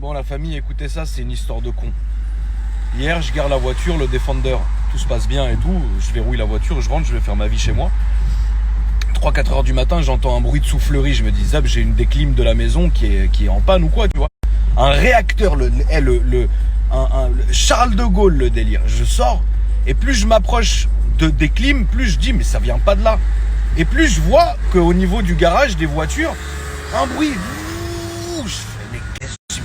Bon, la famille, écoutez ça, c'est une histoire de con. Hier, je garde la voiture, le Defender, tout se passe bien et tout. Je verrouille la voiture, je rentre, je vais faire ma vie chez moi. 3-4 heures du matin, j'entends un bruit de soufflerie. Je me dis, Zab, j'ai une déclim de la maison qui est en panne ou quoi, tu vois. Un réacteur, le Charles de Gaulle, le délire. Je sors, et plus je m'approche des clims, plus je dis, mais ça vient pas de là. Et plus je vois qu'au niveau du garage des voitures, un bruit. Je fais, mais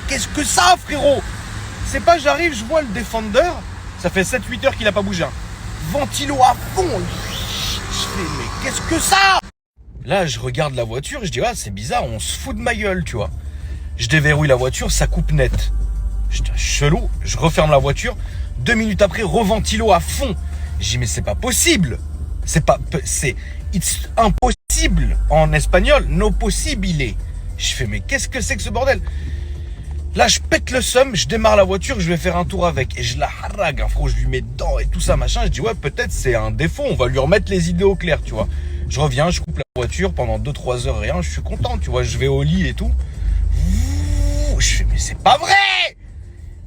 qu'est-ce que ça, frérot? C'est pas, j'arrive, je vois le Defender, ça fait 7-8 heures qu'il a pas bougé. Ventilo à fond. Je fais, mais qu'est-ce que ça? Là, je regarde la voiture, je dis, ah, c'est bizarre, on se fout de ma gueule, tu vois. Je déverrouille la voiture, ça coupe net. Je dis, chelou, je referme la voiture. 2 minutes après, reventilo à fond. Je dis, mais c'est pas possible. It's impossible en espagnol, no possibile. Je fais, mais qu'est-ce que c'est que ce bordel? Là, je pète le seum, je démarre la voiture, je vais faire un tour avec. Et je la harague, hein, frérot, je lui mets dedans et tout ça, machin. Je dis, ouais, peut-être c'est un défaut, on va lui remettre les idées au clair, tu vois. Je reviens, je coupe la voiture pendant 2-3 heures, rien, je suis content, tu vois. Je vais au lit et tout. Je fais, mais c'est pas vrai!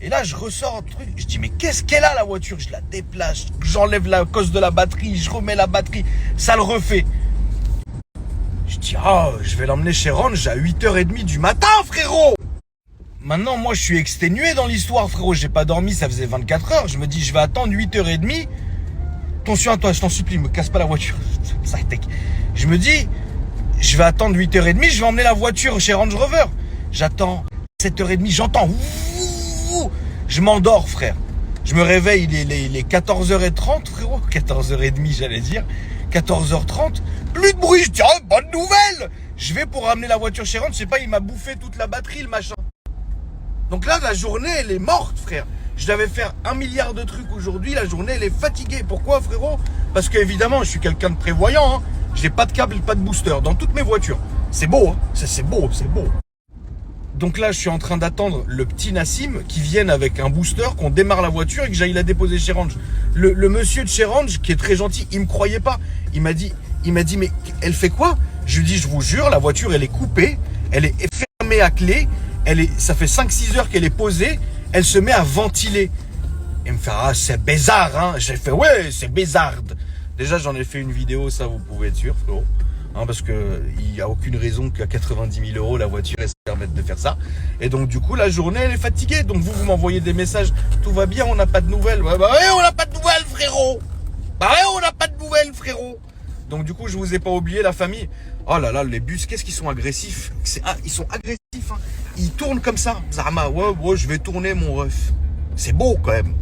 Et là, je ressors un truc, je dis, mais qu'est-ce qu'elle a, la voiture? Je la déplace, j'enlève la cause de la batterie, je remets la batterie, ça le refait. Je dis, ah, je vais l'emmener chez Range à 8h30 du matin, frérot! Maintenant, moi, je suis exténué dans l'histoire, frérot. J'ai pas dormi, ça faisait 24 heures. Je me dis, je vais attendre 8h30. Attention à toi, je t'en supplie, me casse pas la voiture. Je me dis, je vais attendre 8h30, je vais emmener la voiture chez Range Rover. J'attends 7h30, j'entends. Je m'endors, frère. Je me réveille, il est 14h30, frérot. 14h30, j'allais dire. 14h30. Plus de bruit. Je dis, oh, bonne nouvelle. Je vais pour ramener la voiture chez Range. Je sais pas, il m'a bouffé toute la batterie, le machin. Donc là, la journée, elle est morte, frère. Je devais faire 1 milliard de trucs aujourd'hui. La journée, elle est fatiguée. Pourquoi, frérot? Parce qu'évidemment, je suis quelqu'un de prévoyant. Hein. J'ai pas de câble, pas de booster dans toutes mes voitures. C'est beau, hein. C'est beau, c'est beau. Donc là, je suis en train d'attendre le petit Nassim qui vienne avec un booster, qu'on démarre la voiture et que j'aille la déposer chez Range. Le monsieur de chez Range, qui est très gentil, il me croyait pas. Il m'a dit, mais elle fait quoi? Je lui dis, je vous jure, la voiture, elle est coupée. Elle est fermée à clé. Ça fait 5-6 heures qu'elle est posée, elle se met à ventiler. Il me fait, ah, c'est bizarre, hein. J'ai fait, ouais, c'est bizarde. Déjà, j'en ai fait une vidéo, ça, vous pouvez être sûr, frérot. Hein, parce que il n'y a aucune raison qu'à 90 000 €, la voiture, elle se permette de faire ça. Et donc, du coup, la journée, elle est fatiguée. Donc, vous m'envoyez des messages, tout va bien, on n'a pas de nouvelles. Bah ouais, on n'a pas de nouvelles, frérot. Bah ouais, on n'a pas de nouvelles, frérot. Donc, du coup, je vous ai pas oublié, la famille. Oh là là, les bus, qu'est-ce qu'ils sont agressifs. Ils sont agressifs, hein. Ils tournent comme ça. Zama, ouais, je vais tourner, mon ref. C'est beau, quand même.